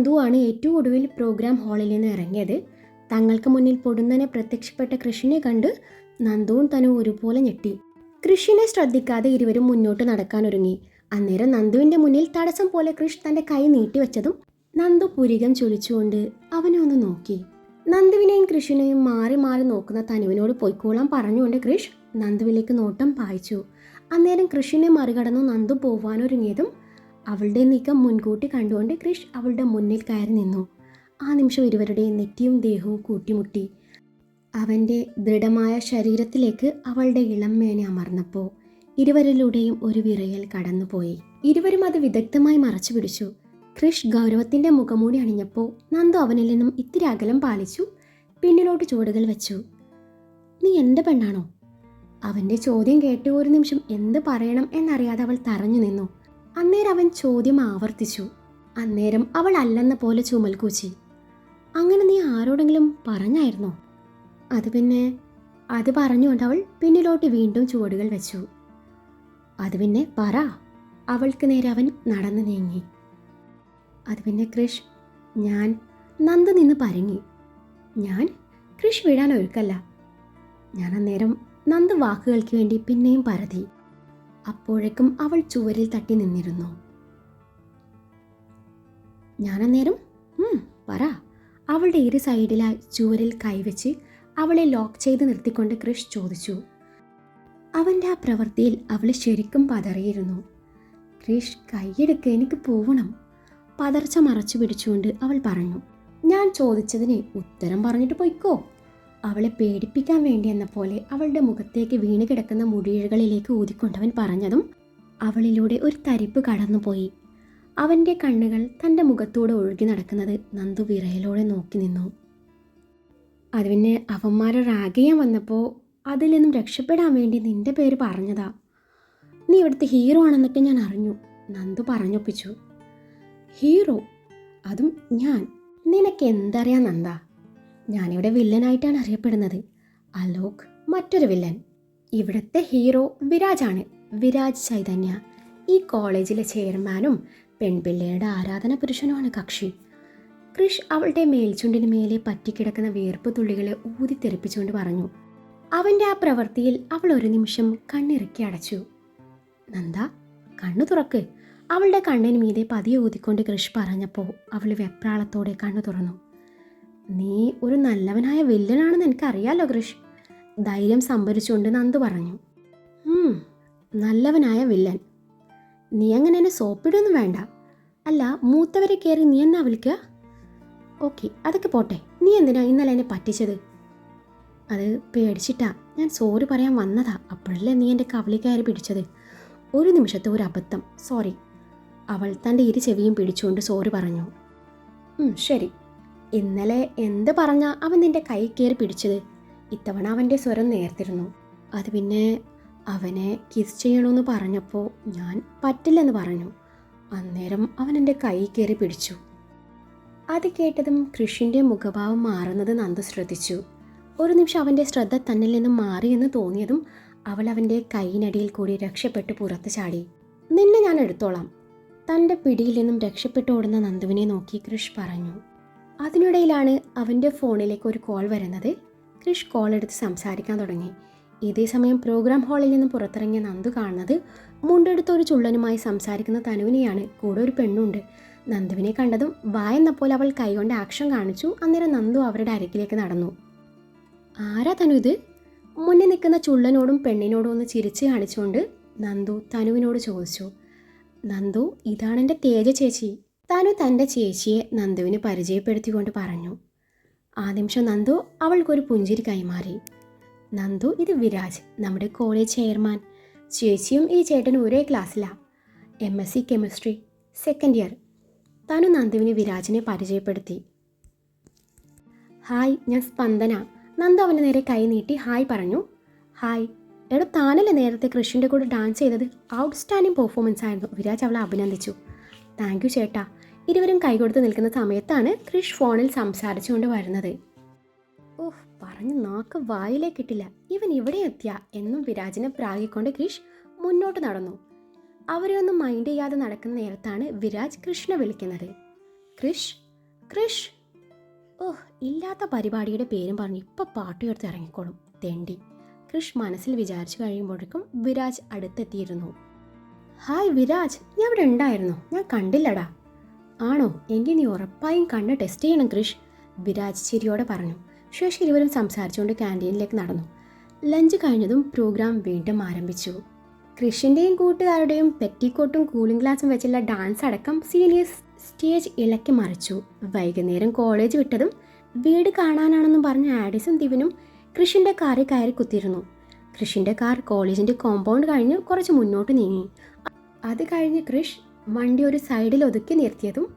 നന്ദുവാണ് ഏറ്റവും ഒടുവിൽ പ്രോഗ്രാം ഹാളിൽ നിന്ന് ഇറങ്ങിയത്. തങ്ങൾക്ക് മുന്നിൽ പൊടുന്നനെ പ്രത്യക്ഷപ്പെട്ട കൃഷിനെ കണ്ട് നന്ദുവും തനുവും ഒരുപോലെ ഞെട്ടി. കൃഷിനെ ശ്രദ്ധിക്കാതെ ഇരുവരും മുന്നോട്ട് നടക്കാനൊരുങ്ങി. അന്നേരം നന്ദുവിൻ്റെ മുന്നിൽ തടസ്സം പോലെ കൃഷ് തൻ്റെ കൈ നീട്ടിവെച്ചതും നന്ദു പുരികം ചൊലിച്ചുകൊണ്ട് അവനെ ഒന്ന് നോക്കി. നന്ദുവിനെയും കൃഷിനെയും മാറി മാറി നോക്കുന്ന തനുവിനോട് പൊയ്ക്കോളാൻ പറഞ്ഞുകൊണ്ട് കൃഷ് നന്ദുവിലേക്ക് നോട്ടം പായിച്ചു. അന്നേരം കൃഷിനെ മറികടന്നു നന്ദു പോവാനൊരുങ്ങിയതും അവളുടെ നീക്കം മുൻകൂട്ടി കണ്ടുകൊണ്ട് കൃഷ് അവളുടെ മുന്നിൽ കയറി നിന്നു. ആ നിമിഷം ഇരുവരുടെയും നെറ്റിയും ദേഹവും കൂട്ടിമുട്ടി. അവൻ്റെ ദൃഢമായ ശരീരത്തിലേക്ക് അവളുടെ ഇളം മേനെ അമർന്നപ്പോൾ ഇരുവരിലൂടെയും ഒരു വിറയൽ കടന്നുപോയി. ഇരുവരും അത് വിദഗ്ധമായി മറച്ചു പിടിച്ചു. കൃഷ് ഗൗരവത്തിൻ്റെ മുഖംമൂടി അണിഞ്ഞപ്പോൾ നന്ദു അവനിൽ നിന്നും ഇത്തിരി അകലം പാലിച്ചു പിന്നിലോട്ട് ചുവടുകൾ വെച്ചു. നീ എൻ്റെ പെണ്ണാണോ? അവൻ്റെ ചോദ്യം കേട്ട് ഒരു നിമിഷം എന്ത് പറയണം എന്നറിയാതെ അവൾ തറഞ്ഞു നിന്നു. അന്നേരം അവൻ ചോദ്യം ആവർത്തിച്ചു. അന്നേരം അവൾ അല്ലെന്ന പോലെ ചുമൽ കൂച്ചി. അങ്ങനെ നീ ആരോടെങ്കിലും പറഞ്ഞായിരുന്നോ? അത് പറഞ്ഞുകൊണ്ട് അവൾ പിന്നിലോട്ട് വീണ്ടും ചുവടുകൾ വെച്ചു. അത് പിന്നെ പറ. അവൾക്ക് നേരെ അവൻ നടന്നു നീങ്ങി. അത് പിന്നെ കൃഷ്, ഞാൻ നന്ദു നിന്ന് പരങ്ങി. ഞാൻ കൃഷ് വിടാൻ ഒരുക്കല്ല. ഞാൻ അന്നേരം നന്ദു വാക്കുകൾക്ക് വേണ്ടി പിന്നെയും പരതി. അപ്പോഴേക്കും അവൾ ചുവരിൽ തട്ടി നിന്നിരുന്നു. ഞാനന്നേരം പറ. അവളുടെ ഇരു സൈഡിലായി ചുവരിൽ കൈവച്ച് അവളെ ലോക്ക് ചെയ്ത് നിർത്തിക്കൊണ്ട് കൃഷ് ചോദിച്ചു. അവൻ്റെ ആ പ്രവൃത്തിയിൽ അവൾ ശരിക്കും പതറിയിരുന്നു. കൃഷ്, കൈയെടുക്ക്, എനിക്ക് പോവണം. പതർച്ച മറച്ചു പിടിച്ചുകൊണ്ട് അവൾ പറഞ്ഞു. ഞാൻ ചോദിച്ചതിന് ഉത്തരം പറഞ്ഞിട്ട് പൊയ്ക്കോ. അവളെ പേടിപ്പിക്കാൻ വേണ്ടി എന്ന പോലെ അവളുടെ മുഖത്തേക്ക് വീണ് കിടക്കുന്ന മുടിയിഴകളിലേക്ക് ഊതിക്കൊണ്ടവൻ പറഞ്ഞതും അവളിലൂടെ ഒരു തരിപ്പ് കടന്നുപോയി. അവൻ്റെ കണ്ണുകൾ തൻ്റെ മുഖത്തൂടെ ഒഴുകി നടക്കുന്നത് നന്ദു വിറയലോടെ നോക്കി നിന്നു. അത് പിന്നെ അവന്മാരെ റാഗ് ചെയ്യാൻ വന്നപ്പോൾ അതിൽ നിന്നും രക്ഷപ്പെടാൻ വേണ്ടി നിന്റെ പേര് പറഞ്ഞതാ. നീ ഇവിടുത്തെ ഹീറോ ആണെന്നൊക്കെ ഞാൻ അറിഞ്ഞു. നന്ദു പറഞ്ഞൊപ്പിച്ചു. ഹീറോ? അതും ഞാൻ? നിനക്ക് എന്തറിയാം നന്ദ? ഞാനിവിടെ വില്ലനായിട്ടാണ് അറിയപ്പെടുന്നത്. അലോക് മറ്റൊരു വില്ലൻ. ഇവിടുത്തെ ഹീറോ വിരാജാണ്. വിരാജ് ചൈതന്യ. ഈ കോളേജിലെ ചെയർമാനും പെൺപിള്ളയുടെ ആരാധന പുരുഷനുമാണ് കക്ഷി. കൃഷ് അവളുടെ മേൽചുണ്ടിന് മേലെ പറ്റിക്കിടക്കുന്ന വിയർപ്പ് തുള്ളികളെ ഊതിത്തെറിപ്പിച്ചുകൊണ്ട് പറഞ്ഞു. അവൻ്റെ ആ പ്രവൃത്തിയിൽ അവൾ ഒരു നിമിഷം കണ്ണിറുക്കി അടച്ചു. നന്ദ, കണ്ണു തുറക്ക്. അവളുടെ കണ്ണിന് മീതെ പതിയെ ഊതിക്കൊണ്ട് കൃഷ് പറഞ്ഞപ്പോൾ അവൾ വെപ്രാളത്തോടെ കണ്ണു തുറന്നു. നീ ഒരു നല്ലവനായ വില്ലനാണെന്ന് എനിക്കറിയാലോ കൃഷ്, ധൈര്യം സംഭരിച്ചുകൊണ്ട് നന്ദു പറഞ്ഞു. നല്ലവനായ വില്ലൻ? നീ അങ്ങനെ എന്നെ സോപ്പിടൊന്നും വേണ്ട. അല്ല, മൂത്തവരെ കയറി നീ എന്നാ വിളിക്കുക? ഓക്കെ, അതൊക്കെ പോട്ടെ. നീ എന്തിനാ ഇന്നലെ എന്നെ പറ്റിച്ചത്? അത് പേടിച്ചിട്ടാ. ഞാൻ സോറി പറയാൻ വന്നതാ. അപ്പോഴല്ലേ നീ എൻ്റെ കവിളി കയറി പിടിച്ചത്. ഒരു നിമിഷത്തെ ഒരു അബദ്ധം, സോറി. അവൾ തൻ്റെ ഇരു ചെവിയും പിടിച്ചുകൊണ്ട് സോറി പറഞ്ഞു. ശരി. ഇന്നലെ എന്ത് പറഞ്ഞാ അവൻ നിൻ്റെ കൈ കയറി പിടിച്ചത്? ഇത്തവണ അവൻ്റെ സ്വരം നേർത്തിരുന്നു. അത് പിന്നെ അവനെ കിസ് ചെയ്യണമെന്ന് പറഞ്ഞപ്പോൾ ഞാൻ പറ്റില്ലെന്ന് പറഞ്ഞു. അന്നേരം അവൻ എൻ്റെ കൈ കയറി പിടിച്ചു. അത് കേട്ടതും കൃഷിൻ്റെ മുഖഭാവം മാറുന്നത് നന്ദു ശ്രദ്ധിച്ചു. ഒരു നിമിഷം അവൻ്റെ ശ്രദ്ധ തന്നിൽ നിന്നും മാറിയെന്ന് തോന്നിയതും അവൾ അവൻ്റെ കൈയിനടിയിൽ കൂടി രക്ഷപ്പെട്ട് പുറത്ത് ചാടി. നിന്നെ ഞാൻ എടുത്തോളാം. തൻ്റെ പിടിയിൽ നിന്നും രക്ഷപ്പെട്ടു ഓടുന്ന നന്ദുവിനെ നോക്കി കൃഷ് പറഞ്ഞു. അതിനിടയിലാണ് അവൻ്റെ ഫോണിലേക്ക് ഒരു കോൾ വരുന്നത്. കൃഷ് കോൾ എടുത്ത് സംസാരിക്കാൻ തുടങ്ങി. ഇതേ സമയം പ്രോഗ്രാം ഹാളിൽ നിന്നും പുറത്തിറങ്ങിയ നന്ദു കാണുന്നത് മുണ്ടെടുത്ത ഒരു ചുള്ളനുമായി സംസാരിക്കുന്ന തനുവിനെയാണ്. കൂടെ ഒരു പെണ്ണുണ്ട്. നന്ദുവിനെ കണ്ടതും വായെന്നപ്പോൾ അവൾ കൈകൊണ്ട് ആക്ഷൻ കാണിച്ചു. അന്നേരം നന്ദു അവരുടെ അരികിലേക്ക് നടന്നു. ആരാ തനു ഇത്? മുന്നിൽ നിൽക്കുന്ന ചുള്ളനോടും പെണ്ണിനോടും ഒന്ന് ചിരിച്ച് കാണിച്ചുകൊണ്ട് നന്ദു തനുവിനോട് ചോദിച്ചു. നന്ദു, ഇതാണ് എൻ്റെ തേജ ചേച്ചി. തനു തൻ്റെ ചേച്ചിയെ നന്ദുവിന് പരിചയപ്പെടുത്തിക്കൊണ്ട് പറഞ്ഞു. ആ നിമിഷം നന്ദു അവൾക്കൊരു പുഞ്ചിരി കൈമാറി. നന്ദു, ഇത് വിരാജ്, നമ്മുടെ കോളേജ് ചെയർമാൻ. ചേച്ചിയും ഈ ചേട്ടനും ഒരേ ക്ലാസ്സിലാണ്. MSc chemistry, second year. Thanu നന്ദുവിന് വിരാജിനെ പരിചയപ്പെടുത്തി. ഹായ്, ഞാൻ സ്പന്ദന. നന്ദു അവൻ്റെ നേരെ കൈ നീട്ടി ഹായ് പറഞ്ഞു. ഹായ്. എടോ, താനല്ലേ നേരത്തെ കൃഷിൻ്റെ കൂടെ ഡാൻസ് ചെയ്തത്? ഔട്ട്സ്റ്റാൻഡിങ് പെർഫോമൻസ് ആയിരുന്നു. വിരാജ് അവളെ അഭിനന്ദിച്ചു. താങ്ക് യു ചേട്ടാ. ഇരുവരും കൈകൊടുത്ത് നിൽക്കുന്ന സമയത്താണ് കൃഷ് ഫോണിൽ സംസാരിച്ചുകൊണ്ട് വരുന്നത്. ഓഹ്, പറഞ്ഞ് നാക്ക് വായിലേക്കിട്ടില്ല. ഇവൻ ഇവിടെ എത്തിയ എന്നും വിരാജിനെ പ്രാഗിക്കൊണ്ട് കൃഷ് മുന്നോട്ട് നടന്നു. അവരെ ഒന്നും മൈൻഡ് ചെയ്യാതെ നടക്കുന്ന നേരത്താണ് വിരാജ് കൃഷ്ണ വിളിക്കുന്നത്. കൃഷ്, കൃഷ്. ഓഹ്, ഇല്ലാത്ത പരിപാടിയുടെ പേരും പറഞ്ഞ് ഇപ്പം പാട്ടുയർത്തി ഇറങ്ങിക്കോളും തെണ്ടി. കൃഷ് മനസ്സിൽ വിചാരിച്ചു കഴിയുമ്പോഴേക്കും വിരാജ് അടുത്തെത്തിയിരുന്നു. ഹായ് വിരാജ്, നീ അവിടെ ഉണ്ടായിരുന്നോ? ഞാൻ കണ്ടില്ലടാ. ആണോ? എങ്കിൽ നീ ഉറപ്പായും കണ്ണ് ടെസ്റ്റ് ചെയ്യണം കൃഷ്, വിരാജ് ചിരിയോടെ പറഞ്ഞു. ശേഷം ഇരുവരും സംസാരിച്ചുകൊണ്ട് ക്യാൻറ്റീനിലേക്ക് നടന്നു. ലഞ്ച് കഴിഞ്ഞതും പ്രോഗ്രാം വീണ്ടും ആരംഭിച്ചു. കൃഷിൻ്റെയും കൂട്ടുകാരുടെയും പെറ്റിക്കോട്ടും കൂളിംഗ് ഗ്ലാസും വെച്ചുള്ള ഡാൻസ് അടക്കം സീനിയേഴ്സ് സ്റ്റേജ് ഇളക്കി മറിച്ചു. വൈകുന്നേരം കോളേജ് വിട്ടതും വീട് കാണാനാണെന്നും പറഞ്ഞ് ആഡിസും ദിവനും കൃഷിൻ്റെ കാറിൽ കയറി കുത്തിയിരുന്നു. കൃഷിൻ്റെ കാർ കോളേജിൻ്റെ കോമ്പൗണ്ട് കഴിഞ്ഞ് കുറച്ച് മുന്നോട്ട് നീങ്ങി. അത് കഴിഞ്ഞ് കൃഷ് വണ്ടി ഒരു സൈഡിൽ ഒതുക്കി നിർത്തിയതും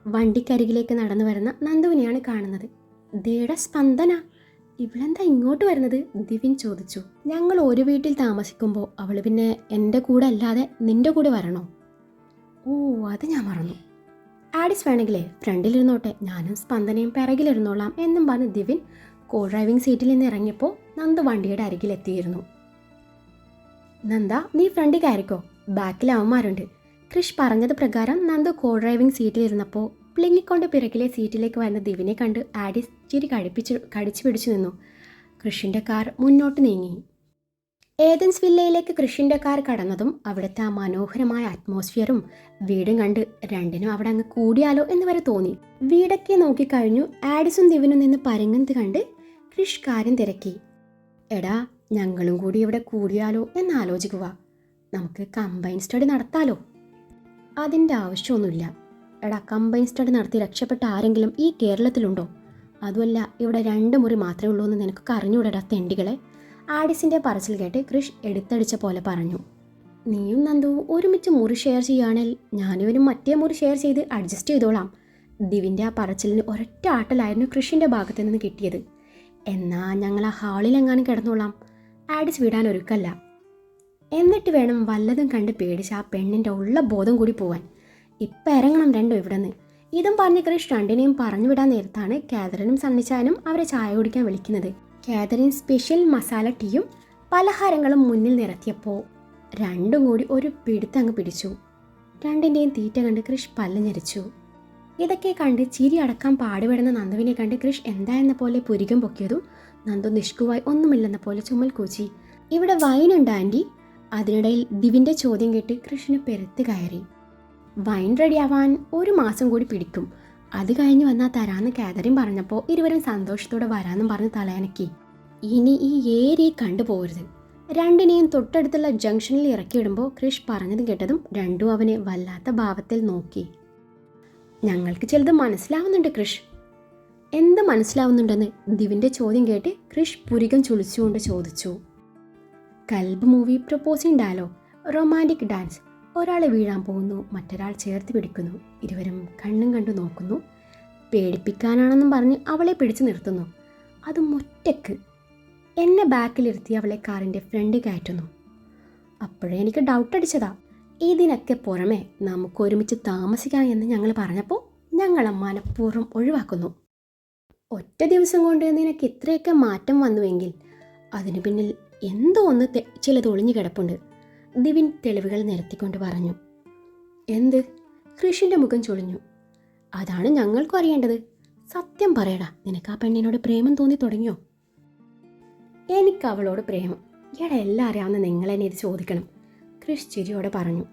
വണ്ടിക്കരികിലേക്ക് നടന്നു വരുന്ന നന്ദുവിനെയാണ് കാണുന്നത്. ദേടാ സ്പന്ദന, ഇവളെന്താ ഇങ്ങോട്ട് വരുന്നത്? ദിവ്യൻ ചോദിച്ചു. ഞങ്ങൾ ഒരു വീട്ടിൽ താമസിക്കുമ്പോൾ അവൾ പിന്നെ എൻ്റെ കൂടെ അല്ലാതെ നിൻ്റെ കൂടെ വരണോ? ഓ, അത് ഞാൻ മറന്നു. ആഡിസ് വേണമെങ്കിലേ ഫ്രണ്ടിലിരുന്നോട്ടെ, ഞാനും സ്പന്ദനയും പിറകിലിരുന്നോളാം എന്നും പറഞ്ഞ് ദിവ്യൻ കോ ഡ്രൈവിംഗ് സീറ്റിൽ നിന്ന് ഇറങ്ങിയപ്പോൾ നന്ദു വണ്ടിയുടെ അരികിലെത്തിയിരുന്നു. നന്ദ, നീ ഫ്രണ്ടിൽ കയറിക്കോ, ബാക്കിൽ അവന്മാരുണ്ട്. കൃഷ് പറഞ്ഞത് പ്രകാരം നന്ദു കോ ഡ്രൈവിംഗ് സീറ്റിലിരുന്നപ്പോൾ പ്ലിങ്ങിക്കൊണ്ട് പിറകിലെ സീറ്റിലേക്ക് വരുന്ന ദിവ്യനെ കണ്ട് ആഡിസ് ചിരി കടിച്ചു പിടിച്ചു നിന്നു. കൃഷിൻ്റെ കാർ മുന്നോട്ട് നീങ്ങി. ഏതൻസ് വില്ലയിലേക്ക് കൃഷിൻ്റെ കാർ കടന്നതും അവിടുത്തെ ആ മനോഹരമായ അറ്റ്മോസ്ഫിയറും വീടും കണ്ട് രണ്ടിനും അവിടെ അങ്ങ് കൂടിയാലോ എന്ന് വരെ തോന്നി. വീടൊക്കെ നോക്കിക്കഴിഞ്ഞു ആഡിസും ദിവനും നിന്ന് പരങ്ങുന്നത് കണ്ട് കൃഷ് കാര്യം തിരക്കി. എടാ, ഞങ്ങളും കൂടി ഇവിടെ കൂടിയാലോ എന്ന് ആലോചിക്കുക. നമുക്ക് കമ്പൈൻ സ്റ്റഡി നടത്താലോ? അതിൻ്റെ ആവശ്യമൊന്നുമില്ല. എടാ, കമ്പൈൻ സ്റ്റഡി നടത്തി രക്ഷപ്പെട്ട ആരെങ്കിലും ഈ കേരളത്തിലുണ്ടോ? അതുമല്ല, ഇവിടെ 2 മുറി മാത്രമേ ഉള്ളൂ എന്ന് നിനക്കൊക്കെ അറിഞ്ഞൂടെടാ തെണ്ടികളെ. ആഡിസിൻ്റെ പറച്ചിൽ കേട്ട് കൃഷ് എടുത്തടിച്ച പോലെ പറഞ്ഞു. നീയും നന്ദുവും ഒരുമിച്ച് മുറി ഷെയർ ചെയ്യുകയാണെങ്കിൽ ഞാനിവനും മറ്റേ മുറി ഷെയർ ചെയ്ത് അഡ്ജസ്റ്റ് ചെയ്തോളാം. ദിവിൻ്റെ ആ പറച്ചിലിന് ഒരൊറ്റ ആട്ടലായിരുന്നു കൃഷിൻ്റെ ഭാഗത്ത് നിന്ന് കിട്ടിയത്. എന്നാ ഞങ്ങൾ ആ ഹാളിലെങ്ങാനും കിടന്നോളാം. ആഡിസ് വിടാൻ ഒരുക്കല്ല. എന്നിട്ട് വേണം വല്ലതും കണ്ട് പേടിച്ച് ആ പെണ്ണിൻ്റെ ഉള്ള ബോധം കൂടി പോവാൻ. ഇപ്പം ഇറങ്ങണം രണ്ടും ഇവിടെ നിന്ന്. ഇതും പറഞ്ഞ് കൃഷ് രണ്ടിനെയും പറഞ്ഞു വിടാൻ നേരത്താണ് കാതറിനും സണ്ണിച്ചാനും അവരെ ചായ കുടിക്കാൻ വിളിക്കുന്നത്. കാതറിൻ സ്പെഷ്യൽ മസാല ടീയും പലഹാരങ്ങളും മുന്നിൽ നിരത്തിയപ്പോൾ രണ്ടും കൂടി ഒരു പിടുത്തങ്ങ് പിടിച്ചു. രണ്ടിൻ്റെയും തീറ്റ കണ്ട് കൃഷ് പല്ല് ഞെരിച്ചു. ഇതൊക്കെ കണ്ട് ചിരി അടക്കാൻ പാടുപെടുന്ന നന്ദുവിനെ കണ്ട് കൃഷ് എന്താ എന്ന പോലെ പുരികം പൊക്കിയതും നന്ദു നിഷ്കുവായി ഒന്നുമില്ലെന്ന പോലെ ചുമൽ കൂച്ചി. ഇവിടെ വൈനുണ്ട് ആൻറ്റി? അതിനിടയിൽ ദിവിൻ്റെ ചോദ്യം കേട്ട് കൃഷിന് പെരുത്ത് കയറി. വൈൻ റെഡിയാവാൻ 1 മാസം കൂടി പിടിക്കും. അത് കഴിഞ്ഞ് വന്നാൽ തരാമെന്ന് കാതറിൻ പറഞ്ഞപ്പോൾ ഇരുവരും സന്തോഷത്തോടെ വരാമെന്നും പറഞ്ഞ് തലയനക്കി. ഇനി ഈ ഏരിയ കണ്ടുപോകരുത്. രണ്ടിനെയും തൊട്ടടുത്തുള്ള ജംഗ്ഷനിൽ ഇറക്കിയിടുമ്പോൾ കൃഷ് പറഞ്ഞതും കേട്ടതും രണ്ടും അവനെ വല്ലാത്ത ഭാവത്തിൽ നോക്കി. ഞങ്ങൾക്ക് ചിലത് മനസ്സിലാവുന്നുണ്ട് കൃഷ്. എന്ത് മനസ്സിലാവുന്നുണ്ടെന്ന് ദിവിൻ്റെ ചോദ്യം കേട്ട് കൃഷ് പുരികം ചുളിച്ചുകൊണ്ട് ചോദിച്ചു. കൽബ് മൂവി പ്രൊപ്പോസിംഗ് ഡയലോഗ്, റൊമാൻറ്റിക് ഡാൻസ്. ഒരാൾ വീഴാൻ പോകുന്നു, മറ്റൊരാൾ ചേർത്ത് പിടിക്കുന്നു. ഇരുവരും കണ്ണും കണ്ടു നോക്കുന്നു. പേടിപ്പിക്കാനാണെന്നും പറഞ്ഞ് അവളെ പിടിച്ചു നിർത്തുന്നു. അതും ഒറ്റയ്ക്ക്. എന്നെ ബാക്കിലിരുത്തി അവളെ കാറിൻ്റെ ഫ്രണ്ടിൽ കയറ്റുന്നു. അപ്പോഴേ എനിക്ക് ഡൗട്ട് അടിച്ചതാ. ഇതിനൊക്കെ പുറമെ നമുക്ക് ഒരുമിച്ച് താമസിക്കാം എന്ന് ഞങ്ങൾ പറഞ്ഞപ്പോൾ ഞങ്ങൾ മനഃപൂർവ്വം ഒഴിവാക്കുന്നു. ഒറ്റ ദിവസം കൊണ്ട് നിനക്ക് ഇത്രയൊക്കെ മാറ്റം വന്നുവെങ്കിൽ അതിനു പിന്നിൽ എന്തോ ഒന്ന് ചിലത് ഒളിഞ്ഞു കിടപ്പുണ്ട്, ദിവിൻ തെളിവുകൾ നിരത്തിക്കൊണ്ട് പറഞ്ഞു. എന്ത്? കൃഷിൻ്റെ മുഖം ചൊളിഞ്ഞു. അതാണ് ഞങ്ങൾക്കും അറിയേണ്ടത്. സത്യം പറയടാ, നിനക്ക് ആ പെണ്ണിനോട് പ്രേമം തോന്നി തുടങ്ങിയോ? എനിക്ക് അവളോട് പ്രേമം? എടാ, എല്ലാം അറിയാവുന്ന നിങ്ങളെന്നെ ഇത് ചോദിക്കണം, കൃഷ് ചിരിയോടെ പറഞ്ഞു.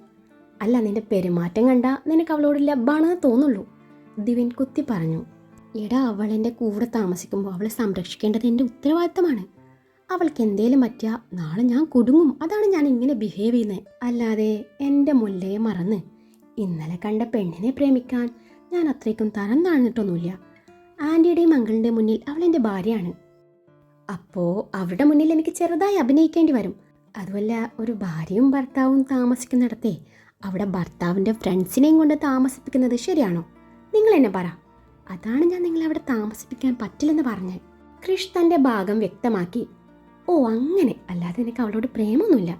അല്ല, നിന്റെ പെരുമാറ്റം കണ്ടാ നിനക്ക് അവളോട് ലബ്ബാണെന്ന് തോന്നുള്ളൂ, ദിവിൻ കുത്തി പറഞ്ഞു. എടാ, അവൾ എൻ്റെ കൂടെ താമസിക്കുമ്പോൾ അവളെ സംരക്ഷിക്കേണ്ടത് എൻ്റെ ഉത്തരവാദിത്തമാണ്. അവൾക്ക് എന്തേലും പറ്റിയാൽ നാളെ ഞാൻ കുടുങ്ങും. അതാണ് ഞാൻ ഇങ്ങനെ ബിഹേവ് ചെയ്യുന്നത്. അല്ലാതെ എൻ്റെ മുല്ലയെ മറന്ന് ഇന്നലെ കണ്ട പെണ്ണിനെ പ്രേമിക്കാൻ ഞാൻ അത്രയ്ക്കും തരം താഴ്ന്നിട്ടൊന്നുമില്ല. ആൻറ്റിയുടെയും അങ്കിളിൻ്റെ മുന്നിൽ അവളെൻ്റെ ഭാര്യയാണ്. അപ്പോൾ അവരുടെ മുന്നിൽ എനിക്ക് ചെറുതായി അഭിനയിക്കേണ്ടി വരും. അതുമല്ല, ഒരു ഭാര്യയും ഭർത്താവും താമസിക്കുന്നിടത്തെ അവിടെ ഭർത്താവിൻ്റെ ഫ്രണ്ട്സിനെയും കൊണ്ട് താമസിപ്പിക്കുന്നത് ശരിയാണോ? നിങ്ങൾ എന്നെ പറ. അതാണ് ഞാൻ നിങ്ങളെ അവിടെ താമസിപ്പിക്കാൻ പറ്റില്ലെന്ന് പറഞ്ഞത്. കൃഷ് തൻ്റെ ഭാഗം വ്യക്തമാക്കി. ഓ അങ്ങനെ, അല്ലാതെ എനിക്ക് അവളോട് പ്രേമൊന്നുമില്ല.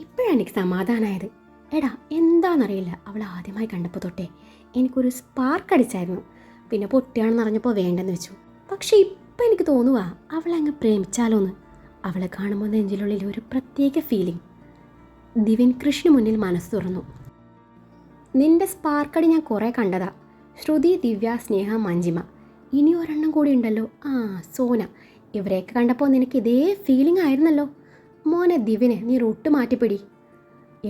ഇപ്പോഴാണ് എനിക്ക് സമാധാനമായത്. എടാ, എന്താണെന്നറിയില്ല, അവൾ ആദ്യമായി കണ്ടപ്പോൾ തൊട്ടേ എനിക്കൊരു സ്പാർക്ക് അടിച്ചായിരുന്നു. പിന്നെ പൊട്ടിയാണെന്ന് അറിഞ്ഞപ്പോൾ വേണ്ടെന്ന് വെച്ചു. പക്ഷേ ഇപ്പം എനിക്ക് തോന്നുക അവളെ അങ്ങ് പ്രേമിച്ചാലോന്ന്. അവളെ കാണുമ്പോൾ നെഞ്ചിലുള്ളിൽ ഒരു പ്രത്യേക ഫീലിംഗ്. ദിവൻ കൃഷിന് മുന്നിൽ മനസ്സ് തുറന്നു. നിന്റെ സ്പാർക്കടി ഞാൻ കുറേ കണ്ടതാ. ശ്രുതി, ദിവ്യ, സ്നേഹ, മഞ്ജിമ. ഇനി ഒരെണ്ണം കൂടി ഉണ്ടല്ലോ, സോന. ഇവരെയൊക്കെ കണ്ടപ്പോൾ നിനക്ക് ഇതേ ഫീലിംഗ് ആയിരുന്നല്ലോ. മോനെ ദിവിനെ നീ റൂട്ട് മാറ്റിപ്പിടി.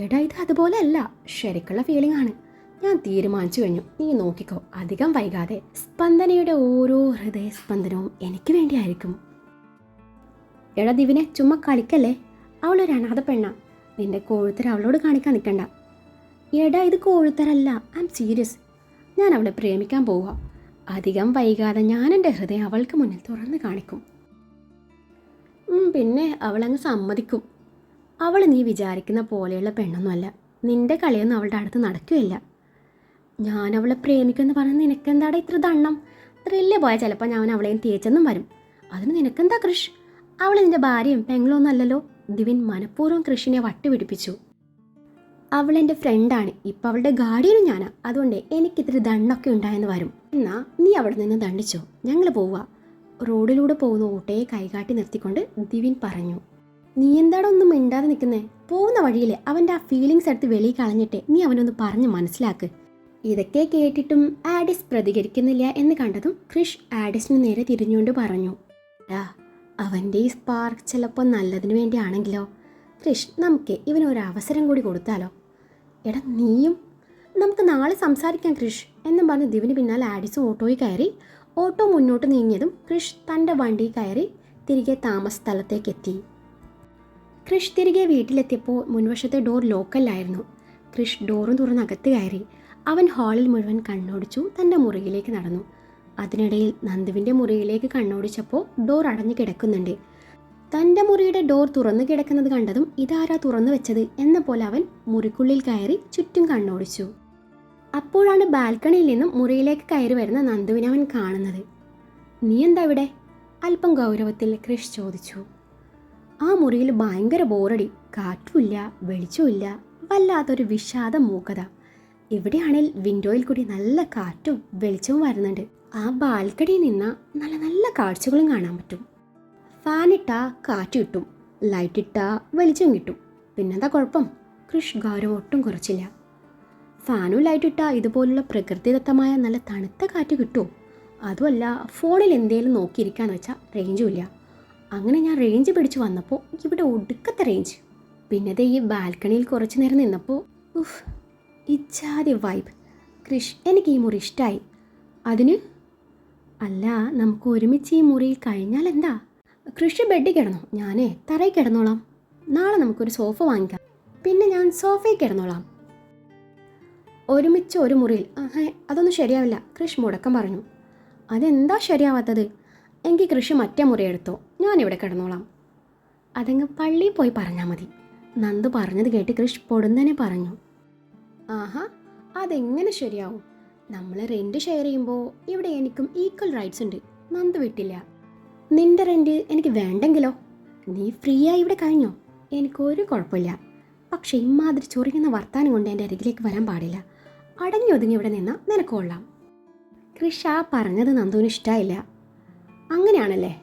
എടാ, ഇത് അതുപോലെ അല്ല, ശരിക്കുള്ള ഫീലിംഗ് ആണ്. ഞാൻ തീരുമാനിച്ചു കഴിഞ്ഞു, നീ നോക്കിക്കോ. അധികം വൈകാതെ സ്പന്ദനയുടെ ഓരോ ഹൃദയസ്പന്ദനവും എനിക്ക് വേണ്ടിയായിരിക്കും. എടാ ദിവിനെ, ചുമ്മാ കളിക്കല്ലേ. അവളൊരു അനാഥ പെണ്ണ. നിന്റെ കോഴുത്തര അവളോട് കാണിക്കാൻ നിൽക്കണ്ട. എടാ, ഇത് കോഴുത്തരല്ല, ഐ എം സീരിയസ്. ഞാൻ അവളെ പ്രേമിക്കാൻ പോവുക. അധികം വൈകാതെ ഞാൻ എൻ്റെ ഹൃദയം അവൾക്ക് മുന്നിൽ തുറന്ന് കാണിക്കും. പിന്നെ അവളങ്ങ് സമ്മതിക്കും. അവൾ നീ വിചാരിക്കുന്ന പോലെയുള്ള പെണ്ണൊന്നുമല്ല. നിന്റെ കളിയൊന്നും അവളുടെ അടുത്ത് നടക്കുകയില്ല. ഞാൻ അവളെ പ്രേമിക്കുമെന്ന് പറഞ്ഞ് നിനക്കെന്താടാ ഇത്ര ദണ്ണം? ത്രില്ല് പോയാൽ ചിലപ്പോൾ ഞാൻ അവളെയും തേച്ചെന്നും വരും. അതിന് നിനക്കെന്താ കൃഷ്? അവൾ നിന്റെ ഭാര്യയും പെങ്ങളും ഒന്നും അല്ലല്ലോ. ദിവിൻ മനഃപൂർവ്വം കൃഷിനെ വട്ടുപിടിപ്പിച്ചു. അവൾ എൻ്റെ ഫ്രണ്ടാണ്. ഇപ്പം അവളുടെ ഗാർഡിയനും ഞാനാ. അതുകൊണ്ട് എനിക്കിത്തിരി ദണ്ണൊക്കെ ഉണ്ടായെന്ന് വരും. എന്നാ നീ അവിടെ നിന്ന് ദണ്ഡിച്ചോ, ഞങ്ങൾ പോവുക. റോഡിലൂടെ പോകുന്ന ഓട്ടോയെ കൈകാട്ടി നിർത്തിക്കൊണ്ട് ദിവിൻ പറഞ്ഞു. നീ എന്താടോ ഒന്നും മിണ്ടാതെ നിൽക്കുന്നേ? പോകുന്ന വഴിയിലെ അവൻ്റെ ആ ഫീലിങ്സ് എടുത്ത് വെളിയിൽ കളഞ്ഞിട്ട് നീ അവനൊന്ന് പറഞ്ഞ് മനസ്സിലാക്ക്. ഇതൊക്കെ കേട്ടിട്ടും ആഡിസ് പ്രതികരിക്കുന്നില്ല എന്ന് കണ്ടതും ക്രിഷ് ആഡിസിന് നേരെ തിരിഞ്ഞുകൊണ്ട് പറഞ്ഞു. അവൻ്റെ ഈ സ്പാർക്ക് ചിലപ്പോൾ നല്ലതിന് വേണ്ടിയാണെങ്കിലോ. ക്രിഷ്, നമുക്ക് ഇവനൊരു അവസരം കൂടി കൊടുത്താലോ? എടാ നീയും. നമുക്ക് നാളെ സംസാരിക്കാം ക്രിഷ് എന്നും പറഞ്ഞ് ദിവിന് പിന്നാലെ ആഡിസും ഓട്ടോയിൽ കയറി. ഓട്ടോ മുന്നോട്ട് നീങ്ങിയതും ക്രിഷ് തൻ്റെ വണ്ടിയിൽ കയറി തിരികെ താമസ സ്ഥലത്തേക്ക് എത്തി. ക്രിഷ് തിരികെ വീട്ടിലെത്തിയപ്പോൾ മുൻവശത്തെ ഡോർ ലോക്കല്ലായിരുന്നു. ക്രിഷ് ഡോറും തുറന്ന് അകത്ത് കയറി. അവൻ ഹാളിൽ മുഴുവൻ കണ്ണോടിച്ചു തൻ്റെ മുറിയിലേക്ക് നടന്നു. അതിനിടയിൽ നന്ദുവിൻ്റെ മുറിയിലേക്ക് കണ്ണോടിച്ചപ്പോൾ ഡോർ അടഞ്ഞു കിടക്കുന്നുണ്ട്. തൻ്റെ മുറിയുടെ ഡോർ തുറന്നു കിടക്കുന്നത് കണ്ടതും ഇതാരാ തുറന്നു വെച്ചത് എന്ന പോലെ അവൻ മുറിക്കുള്ളിൽ കയറി ചുറ്റും കണ്ണോടിച്ചു. അപ്പോഴാണ് ബാൽക്കണിയിൽ നിന്നും മുറിയിലേക്ക് കയറി വരുന്ന നന്ദുവിനെ അവൻ കാണുന്നത്. നീ എന്താ ഇവിടെ? അല്പം ഗൗരവത്തിൽ ക്രിഷ് ചോദിച്ചു. ആ മുറിയിൽ ഭയങ്കര ബോറടി. കാറ്റുമില്ല, വെളിച്ചമില്ല, വല്ലാത്തൊരു വിഷാദ മൂകത. ഇവിടെയാണെങ്കിൽ വിൻഡോയിൽ കൂടി നല്ല കാറ്റും വെളിച്ചവും വരുന്നുണ്ട്. ആ ബാൽക്കണിയിൽ നിന്ന് നല്ല നല്ല കാഴ്ചകളും കാണാൻ പറ്റും. ഫാനിട്ടാ കാറ്റ് കിട്ടും, ലൈറ്റിട്ടാ വെളിച്ചം കിട്ടും. പിന്നെന്താ കുഴപ്പം? ക്രിഷ് ഗൗരവം ഒട്ടും കുറച്ചില്ല. ഫാനും ലൈറ്റിട്ടാ ഇതുപോലുള്ള പ്രകൃതിദത്തമായ നല്ല തണുത്ത കാറ്റ് കിട്ടുമോ? അതുമല്ല, ഫോണിൽ എന്തേലും നോക്കിയിരിക്കാന്ന് വെച്ചാൽ റേഞ്ചും ഇല്ല. അങ്ങനെ ഞാൻ റേഞ്ച് പിടിച്ച് വന്നപ്പോൾ ഇവിടെ ഒടുക്കത്തെ റേഞ്ച്. പിന്നതേ ഈ ബാൽക്കണിയിൽ കുറച്ച് നേരം നിന്നപ്പോൾ ഇച്ചാതി വൈബ്. ക്രിഷ്, എനിക്ക് ഈ മുറി ഇഷ്ടമായി. അതിന് അല്ല, നമുക്ക് ഒരുമിച്ച് ഈ മുറിയിൽ കഴിഞ്ഞാൽ എന്താ? കൃഷി ബെഡിൽ കിടന്നോ, ഞാനേ തറയിൽ കിടന്നോളാം. നാളെ നമുക്കൊരു സോഫ വാങ്ങിക്കാം. പിന്നെ ഞാൻ സോഫയിൽ കിടന്നോളാം. ഒരുമിച്ച് ഒരു മുറിയിൽ അതൊന്നും ശരിയാവില്ല, കൃഷ് മുടക്കം പറഞ്ഞു. അതെന്താ ശരിയാവാത്തത്? എങ്കിൽ കൃഷി മറ്റേ മുറി എടുത്തോ, ഞാനിവിടെ കിടന്നോളാം. അതങ്ങ് പള്ളിയിൽ പോയി പറഞ്ഞാൽ മതി. നന്ദു പറഞ്ഞത് കേട്ട് കൃഷ് പൊടുന്നനെ പറഞ്ഞു. അതെങ്ങനെ ശരിയാവും? നമ്മൾ റെൻറ്റ് ഷെയർ ചെയ്യുമ്പോൾ ഇവിടെ എനിക്കും ഈക്വൽ റൈറ്റ്സ് ഉണ്ട്. നന്ദു വിട്ടില്ല. നിന്റെ റെൻറ്റ് എനിക്ക് വേണ്ടെങ്കിലോ? നീ ഫ്രീ ആയി ഇവിടെ കഴിഞ്ഞോ? എനിക്കൊരു കുഴപ്പമില്ല. പക്ഷേ ഇമാതിരി ചൊറിയുന്ന വർത്താനം കൊണ്ട് എൻ്റെ അരികിലേക്ക് വരാൻ പാടില്ല. അടഞ്ഞൊതുങ്ങി ഇവിടെ നിന്നാൽ നിനക്ക് കൊള്ളാം. കൃഷ് പറഞ്ഞത് നന്ദുവിന് ഇഷ്ടമായില്ല. അങ്ങനെയാണല്ലേ?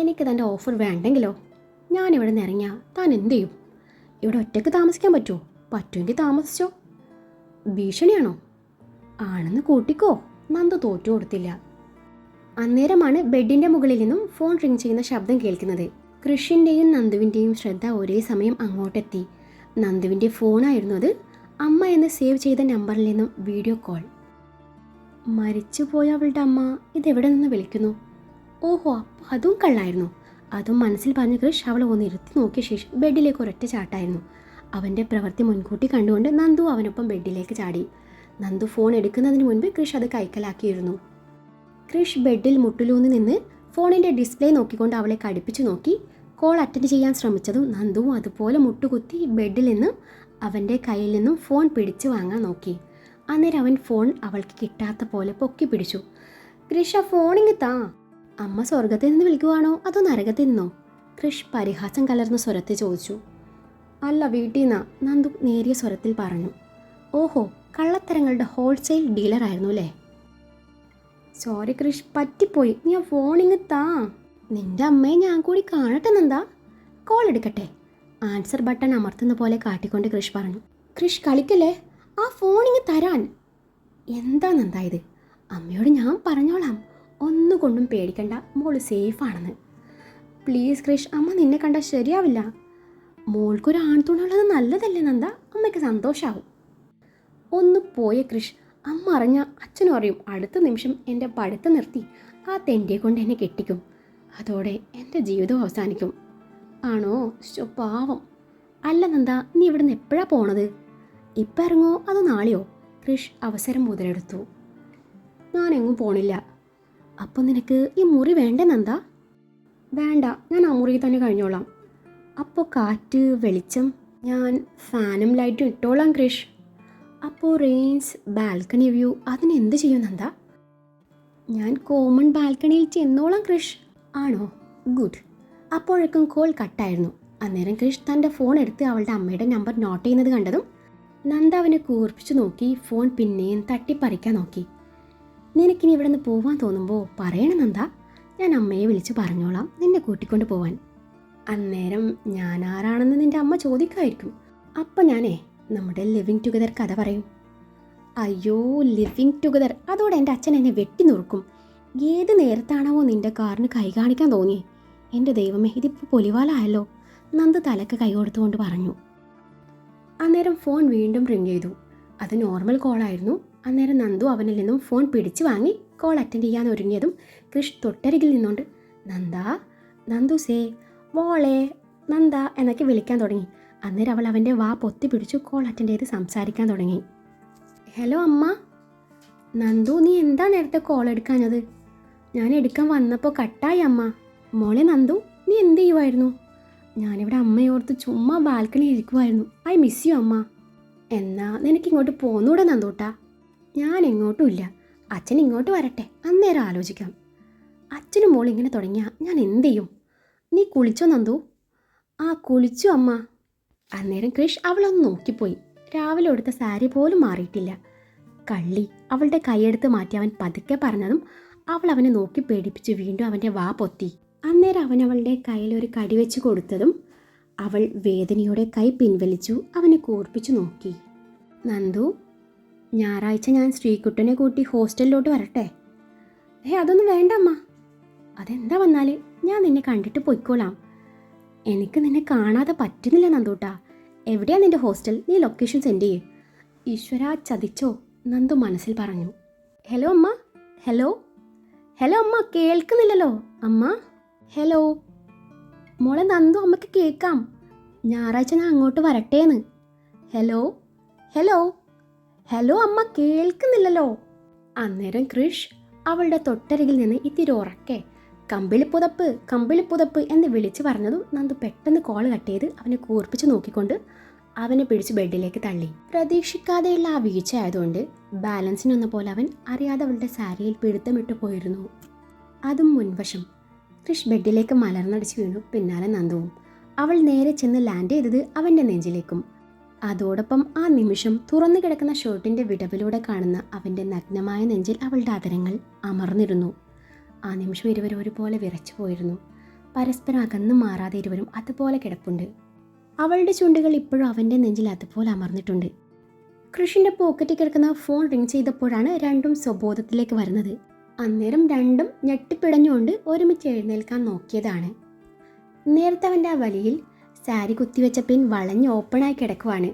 എനിക്ക് തൻ്റെ ഓഫർ വേണ്ടെങ്കിലോ? ഞാനിവിടെ നിന്ന് ഇറങ്ങിയാൽ താൻ എന്ത് ചെയ്യും? ഇവിടെ ഒറ്റയ്ക്ക് താമസിക്കാൻ പറ്റുമോ? പറ്റുമെങ്കിൽ താമസിച്ചോ. ഭീഷണിയാണോ? ആണെന്ന് കൂട്ടിക്കോ. നന്ദു തോറ്റു കൊടുത്തില്ല. അന്നേരമാണ് ബെഡിൻ്റെ മുകളിൽ നിന്നും ഫോൺ റിങ് ചെയ്യുന്ന ശബ്ദം കേൾക്കുന്നത്. കൃഷിൻ്റെയും നന്ദുവിൻ്റെയും ശ്രദ്ധ ഒരേ സമയം അങ്ങോട്ടെത്തി. നന്ദുവിൻ്റെ ഫോണായിരുന്നു അത്. അമ്മ എന്ന് സേവ് ചെയ്ത നമ്പറിൽ നിന്നും വീഡിയോ കോൾ. മരിച്ചുപോയ അവളുടെ അമ്മ ഇതെവിടെ നിന്ന് വിളിക്കുന്നു? ഓഹോ, അപ്പോൾ അതും കള്ളായിരുന്നു. അതും മനസ്സിൽ പറഞ്ഞ് കൃഷ് അവളെ ഒന്ന് ഇരുത്തി നോക്കിയ ശേഷം ബെഡിലേക്ക് ഒരൊറ്റ ചാട്ടായിരുന്നു. അവൻ്റെ പ്രവൃത്തി മുൻകൂട്ടി കണ്ടുകൊണ്ട് നന്ദു അവനൊപ്പം ബെഡിലേക്ക് ചാടി. നന്ദു ഫോൺ എടുക്കുന്നതിന് മുൻപ് കൃഷ് അത് കൈക്കലാക്കിയിരുന്നു. കൃഷ് ബെഡിൽ മുട്ടിലൂന്ന് നിന്ന് ഫോണിൻ്റെ ഡിസ്പ്ലേ നോക്കിക്കൊണ്ട് അവളെ കടുപ്പിച്ചു നോക്കി. കോൾ അറ്റൻഡ് ചെയ്യാൻ ശ്രമിച്ചതും നന്ദുവും അതുപോലെ മുട്ടുകുത്തി ബെഡിൽ നിന്ന് അവൻ്റെ കയ്യിൽ നിന്നും ഫോൺ പിടിച്ചു വാങ്ങാൻ നോക്കി. അന്നേരം അവൻ ഫോൺ അവൾക്ക് കിട്ടാത്ത പോലെ പൊക്കി പിടിച്ചു. കൃഷ്, ആ ഫോണിങ് താ. അമ്മ സ്വർഗത്തിൽ നിന്ന് വിളിക്കുവാണോ അതോ നരകത്തിൽ നിന്നോ? കൃഷ് പരിഹാസം കലർന്ന സ്വരത്തിൽ ചോദിച്ചു. അല്ല, വീട്ടിൽ നിന്നാ, നന്ദു നേരിയ സ്വരത്തിൽ പറഞ്ഞു. ഓഹോ, കള്ളത്തരങ്ങളുടെ ഹോൾസെയിൽ ഡീലറായിരുന്നു അല്ലേ? സോറി കൃഷ്, പറ്റിപ്പോയി. നീ ആ ഫോണിങ് താ. നിന്റെ അമ്മയെ ഞാൻ കൂടി കാണട്ടെ നന്ദാ. കോൾ എടുക്കട്ടെ? ആൻസർ ബട്ടൺ അമർത്തുന്ന പോലെ കാട്ടിക്കൊണ്ട് കൃഷ് പറഞ്ഞു. കൃഷ് കളിക്കല്ലേ, ആ ഫോണിങ് തരാൻ. എന്താ നന്ദാ ഇത്? അമ്മയോട് ഞാൻ പറഞ്ഞോളാം, ഒന്നുകൊണ്ടും പേടിക്കണ്ട, മോള് സേഫാണെന്ന്. പ്ലീസ് ക്രിഷ്, അമ്മ നിന്നെ കണ്ടാൽ ശരിയാവില്ല. മോൾക്കൊരു ആൺതുണുള്ളത് നല്ലതല്ലേ നന്ദ, അമ്മയ്ക്ക് സന്തോഷമാവും. ഒന്ന് പോയ ക്രിഷ്, അമ്മ അറിഞ്ഞ അച്ഛനും അറിയും. അടുത്ത നിമിഷം എൻ്റെ പഠിത്തം നിർത്തി ആ തെണ്ടിയെ കൊണ്ട് എന്നെ കെട്ടിക്കും. അതോടെ എൻ്റെ ജീവിതം അവസാനിക്കും. ആണോ? പാവം. അല്ല നന്ദ, നീ ഇവിടുന്ന് എപ്പോഴാണ് പോണത്? ഇപ്പം ഇറങ്ങോ അതോ നാളെയോ? ക്രിഷ് അവസരം മുതലെടുത്തു. ഞാനെങ്ങും പോണില്ല. അപ്പം നിനക്ക് ഈ മുറി വേണ്ടേ നന്ദ? വേണ്ട, ഞാൻ ആ മുറി തന്നെ കഴിഞ്ഞോളാം. അപ്പോൾ കാറ്റ്, വെളിച്ചം, ഞാൻ ഫാനും ലൈറ്റും ഇട്ടോളാം ക്രിഷ്. അപ്പോൾ റേഞ്ച്, ബാൽക്കണി വ്യൂ, അതിനെന്ത് ചെയ്യും നന്ദ? ഞാൻ കോമൺ ബാൽക്കണിയിൽ ചെന്നോളാം ക്രിഷ്. ആണോ? ഗുഡ്. അപ്പോഴേക്കും കോൾ കട്ടായിരുന്നു. അന്നേരം ക്രിഷ് തൻ്റെ ഫോൺ എടുത്ത് അവളുടെ അമ്മയുടെ നമ്പർ നോട്ട് ചെയ്യുന്നത് കണ്ടതും നന്ദ അവനെ കൂർപ്പിച്ചു നോക്കി. ഫോൺ പിന്നെയും തട്ടിപ്പറിക്കാൻ നോക്കി. നിനക്കിനി ഇവിടെ നിന്ന് പോവാൻ തോന്നുമ്പോൾ പറയണം നന്ദ, ഞാൻ അമ്മയെ വിളിച്ച് പറഞ്ഞോളാം നിന്നെ കൂട്ടിക്കൊണ്ട് പോവാൻ. അന്നേരം ഞാൻ ആരാണെന്ന് നിൻ്റെ അമ്മ ചോദിക്കുമായിരിക്കും. അപ്പം ഞാനേ നമ്മുടെ ലിവിങ് ടുഗദർ കഥ പറയും. അയ്യോ, ലിവിങ് ടുഗദർ, അതോടെ എൻ്റെ അച്ഛൻ എന്നെ വെട്ടി നുറുക്കും. ഏത് നേരത്താണാവോ നിൻ്റെ കാറിന് കൈ കാണിക്കാൻ തോന്നിയേ? എൻ്റെ ദൈവമേ, ഇതിപ്പോൾ പൊലിവാലായല്ലോ, നന്ദ തലക്ക് കൈ കൊടുത്തുകൊണ്ട് പറഞ്ഞു. അന്നേരം ഫോൺ വീണ്ടും റിങ് ചെയ്തു. അത് നോർമൽ കോളായിരുന്നു. അന്നേരം നന്ദു അവനിൽ നിന്നും ഫോൺ പിടിച്ചു വാങ്ങി കോൾ അറ്റൻഡ് ചെയ്യാൻ ഒരുങ്ങിയതും ക്രിഷ് തൊട്ടരികിൽ നിന്നുകൊണ്ട് നന്ദ, നന്ദു സേ, മോളെ, നന്ദ എന്നൊക്കെ വിളിക്കാൻ തുടങ്ങി. അന്നേരം അവൾ അവൻ്റെ വാ പൊത്തി പിടിച്ചു കോൾ അറ്റൻഡ് ചെയ്ത് സംസാരിക്കാൻ തുടങ്ങി. ഹലോ അമ്മ. നന്ദു, നീ എന്താ നേരത്തെ കോൾ എടുക്കാഞ്ഞത്? ഞാൻ എടുക്കാൻ വന്നപ്പോൾ കട്ടായി അമ്മ. മോളെ നന്ദു, നീ എന്ത് ചെയ്യുമായിരുന്നു? ഞാനിവിടെ അമ്മയോർത്ത് ചുമ്മാ ബാൽക്കണി ഇരിക്കുമായിരുന്നു. ഐ മിസ് യു അമ്മ. എന്നാ നിനക്കിങ്ങോട്ട് പോന്നൂടെ നന്ദൂട്ടാ? ഞാൻ എങ്ങോട്ടും ഇല്ല, അച്ഛൻ ഇങ്ങോട്ട് വരട്ടെ, അന്നേരം ആലോചിക്കാം. അച്ഛനും മോൾ ഇങ്ങനെ തുടങ്ങിയാൽ ഞാൻ എന്ത് ചെയ്യും? നീ കുളിച്ചോ നന്ദു? ആ കുളിച്ചു അമ്മ. അന്നേരം ക്രിഷ് അവളൊന്ന് നോക്കിപ്പോയി. രാവിലെ എടുത്ത സാരി പോലും മാറിയിട്ടില്ല. കള്ളി. അവളുടെ കൈയെടുത്ത് മാറ്റി അവൻ പതുക്കെ പറഞ്ഞതും അവൾ അവനെ നോക്കി പേടിപ്പിച്ച് വീണ്ടും അവൻ്റെ വാ പൊത്തി. അന്നേരം അവൻ അവളുടെ കയ്യിലൊരു കടി വെച്ച് കൊടുത്തതും അവൾ വേദനയോടെ കൈ പിൻവലിച്ചു അവനെ കൂർപ്പിച്ചു നോക്കി. നന്ദു, ഞായറാഴ്ച ഞാൻ ശ്രീകുട്ടനെ കൂട്ടി ഹോസ്റ്റലിലോട്ട് വരട്ടെ? അതൊന്നും വേണ്ട അമ്മ. അതെന്താ വന്നാൽ ഞാൻ നിന്നെ കണ്ടിട്ട് പൊയ്ക്കോളാം. എനിക്ക് നിന്നെ കാണാതെ പറ്റുന്നില്ല നന്ദൂട്ടാ. എവിടെയാ നിന്റെ ഹോസ്റ്റൽ? നീ ലൊക്കേഷൻ സെൻഡ് ചെയ്യേ. ഈശ്വര, ചതിച്ചോ? നന്ദു മനസ്സിൽ പറഞ്ഞു. ഹലോ അമ്മ. ഹലോ ഹലോ അമ്മ, കേൾക്കുന്നില്ലല്ലോ അമ്മ. ഹലോ മോളെ നന്ദു, അമ്മയ്ക്ക് കേൾക്കാം. ഞായറാഴ്ച ഞാൻ അങ്ങോട്ട് വരട്ടേന്ന്. ഹലോ ഹലോ ഹലോ അമ്മ, കേൾക്കുന്നില്ലല്ലോ. അന്നേരം ക്രിഷ് അവളുടെ തൊട്ടരികിൽ നിന്ന് ഇത്തിരി ഉറക്കെ കമ്പിളിപ്പുതപ്പ് കമ്പിളിപ്പുതപ്പ് എന്ന് വിളിച്ചു പറഞ്ഞതും നന്ദു പെട്ടെന്ന് കോൾ കട്ട് ചെയ്ത് അവനെ കൂർപ്പിച്ച് നോക്കിക്കൊണ്ട് അവനെ പിടിച്ച് ബെഡിലേക്ക് തള്ളി. പ്രതീക്ഷിക്കാതെയുള്ള ആ വീഴ്ച ആയതുകൊണ്ട് ബാലൻസിനൊന്ന പോലെ അവൻ അറിയാതെ അവളുടെ സാരിയിൽ പിടുത്തമിട്ട് പോയിരുന്നു. അതും മുൻവശം. ക്രിഷ് ബെഡിലേക്ക് മലർന്നടിച്ച് വീണു. പിന്നാലെ നന്ദുവും. അവൾ നേരെ ചെന്ന് ലാൻഡ് ചെയ്തത് അവൻ്റെ നെഞ്ചിലേക്കും. അതോടൊപ്പം ആ നിമിഷം തുറന്നു കിടക്കുന്ന ഷർട്ടിൻ്റെ വിടവിലൂടെ കാണുന്ന അവൻ്റെ നഗ്നമായ നെഞ്ചിൽ അവളുടെ അതരങ്ങൾ അമർന്നിരുന്നു. ആ നിമിഷം ഇരുവരും ഒരുപോലെ വിറച്ചു പോയിരുന്നു. പരസ്പരം അകന്നു മാറാതെ ഇരുവരും അതുപോലെ കിടപ്പുണ്ട്. അവളുടെ ചുണ്ടുകൾ ഇപ്പോഴും അവൻ്റെ നെഞ്ചിൽ അതുപോലെ അമർന്നിട്ടുണ്ട്. കൃഷിൻ്റെ പോക്കറ്റിൽ കിടക്കുന്ന ഫോൺ റിങ് ചെയ്തപ്പോഴാണ് രണ്ടും സ്വബോധത്തിലേക്ക് വരുന്നത്. അന്നേരം രണ്ടും ഞെട്ടിപ്പിടഞ്ഞുകൊണ്ട് ഒരുമിച്ച് എഴുന്നേൽക്കാൻ നോക്കിയതാണ്. നേരത്തെ അവൻ്റെ ആ വലിയിൽ സാരി കുത്തിവെച്ച പിൻ വളഞ്ഞ് ഓപ്പണായി കിടക്കുവാണ്.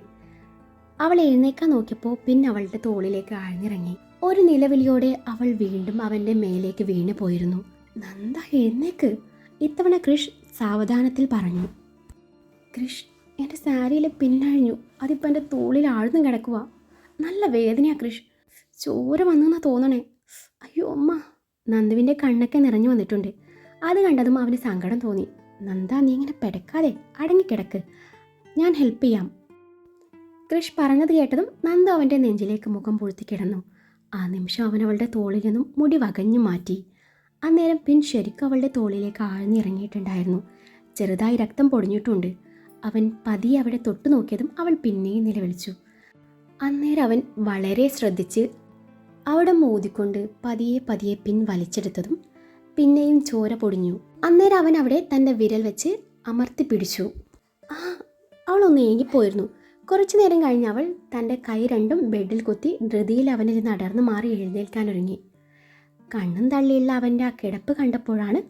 അവൾ എഴുന്നേക്കാൻ നോക്കിയപ്പോൾ പിൻ അവളുടെ തോളിലേക്ക് ആഴ്ന്നിറങ്ങി. ഒരു നിലവിളിയോടെ അവൾ വീണ്ടും അവൻ്റെ മേലേക്ക് വീണു പോയിരുന്നു. നന്ദ, എഴുന്നേക്ക്. ഇത്തവണ കൃഷ് സാവധാനത്തിൽ പറഞ്ഞു. കൃഷ്, എൻ്റെ സാരിയിൽ പിന്നഴിഞ്ഞു. അതിപ്പോൾ എൻ്റെ തോളിൽ ആഴ്ന്നു കിടക്കുക. നല്ല വേദനയാ കൃഷ്. ചോര വന്നെന്നാ തോന്നണേ. അയ്യോ അമ്മ. നന്ദുവിൻ്റെ കണ്ണൊക്കെ നിറഞ്ഞു വന്നിട്ടുണ്ട്. അത് കണ്ടതും അവന് സങ്കടം തോന്നി. നന്ദ, നീ ഇങ്ങനെ പെടക്കാതെ അടങ്ങിക്കിടക്ക്, ഞാൻ ഹെൽപ്പ് ചെയ്യാം. കൃഷ് പറഞ്ഞത് കേട്ടതും നന്ദു അവൻ്റെ നെഞ്ചിലേക്ക് മുഖം പൂഴ്ത്തി കിടന്നു. ആ നിമിഷം അവൻ അവളുടെ തോളിൽ നിന്നും മുടി വകഞ്ഞു മാറ്റി. അന്നേരം പിൻ ശരിക്കും അവളുടെ തോളിലേക്ക് ആഴ്ന്നിറങ്ങിയിട്ടുണ്ടായിരുന്നു. ചെറുതായി രക്തം പൊടിഞ്ഞിട്ടുണ്ട്. അവൻ പതിയെ അവിടെ തൊട്ടു നോക്കിയതും അവൾ പിന്നെയും നിലവിളിച്ചു. അന്നേരം അവൻ വളരെ ശ്രദ്ധിച്ച് അവിടെ മോദിക്കൊണ്ട് പതിയെ പതിയെ പിൻ വലിച്ചെടുത്തതും പിന്നെയും ചോര പൊടിഞ്ഞു. അന്നേരം അവൻ അവിടെ തൻ്റെ വിരൽ വെച്ച് അമർത്തി പിടിച്ചു. അവളൊന്ന് ഏങ്ങിപ്പോയിരുന്നു. കുറച്ചു നേരം കഴിഞ്ഞ് അവൾ തൻ്റെ കൈ രണ്ടും ബെഡിൽ കുത്തി ധൃതിയിൽ അവനിരുന്ന് അടർന്നു മാറി എഴുന്നേൽക്കാനൊരുങ്ങി. കണ്ണും തള്ളിയുള്ള അവൻ്റെ ആ കിടപ്പ് കണ്ടപ്പോഴാണ്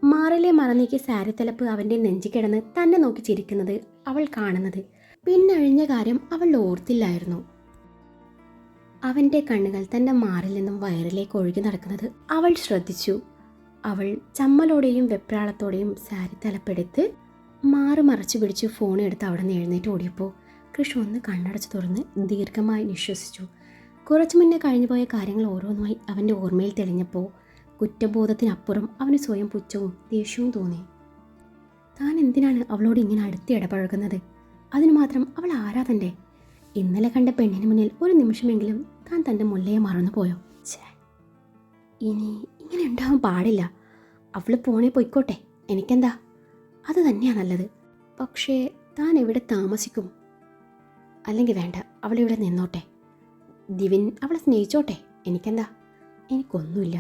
മാറിലെ മറനീക്കി സാരിത്തലപ്പ് അവൻ്റെ നെഞ്ചി കിടന്ന് തന്നെ നോക്കി ചിരിക്കുന്നത് അവൾ കാണുന്നത്. പിന്നഴിഞ്ഞ കാര്യം അവൾ ഓർത്തില്ലായിരുന്നു. അവൻ്റെ കണ്ണുകൾ തൻ്റെ മാറിൽ നിന്നും വയറിലേക്ക് ഒഴുകി നടക്കുന്നത് അവൾ ശ്രദ്ധിച്ചു. അവൾ ചമ്മലോടെയും വെപ്രാളത്തോടെയും സാരി തലപ്പെടുത്ത് മാറ് മറച്ചു പിടിച്ച് ഫോൺ എടുത്ത് അവിടെ നിന്ന് എഴുന്നേറ്റ് ഓടിയപ്പോൾ കൃഷ് ഒന്ന് കണ്ണടച്ച് തുറന്ന് ദീർഘമായി നിശ്വസിച്ചു. കുറച്ചു മുന്നേ കഴിഞ്ഞുപോയ കാര്യങ്ങൾ ഓരോന്നുമായി അവൻ്റെ ഓർമ്മയിൽ തെളിഞ്ഞപ്പോൾ കുറ്റബോധത്തിനപ്പുറം അവന് സ്വയം പുച്ഛവും ദേഷ്യവും തോന്നി. താൻ എന്തിനാണ് അവളോട് ഇങ്ങനെ അടുത്ത് ഇടപഴകുന്നത്? അതിനു മാത്രം അവൾ ആരാ തൻ്റെ? ഇന്നലെ കണ്ട പെണ്ണിന് മുന്നിൽ ഒരു നിമിഷമെങ്കിലും താൻ തൻ്റെ മുല്ലയെ മറന്നുപോയോ? ഇനി ഇങ്ങനെ ഉണ്ടാവാൻ പാടില്ല. അവൾ പോണേ പൊയ്ക്കോട്ടെ, എനിക്കെന്താ, അത് തന്നെയാണ് നല്ലത്. പക്ഷേ താൻ എവിടെ താമസിക്കും? അല്ലെങ്കിൽ വേണ്ട, അവളിവിടെ നിന്നോട്ടെ. ദിവ്യൻ അവളെ സ്നേഹിച്ചോട്ടെ, എനിക്കെന്താ, എനിക്കൊന്നുമില്ല.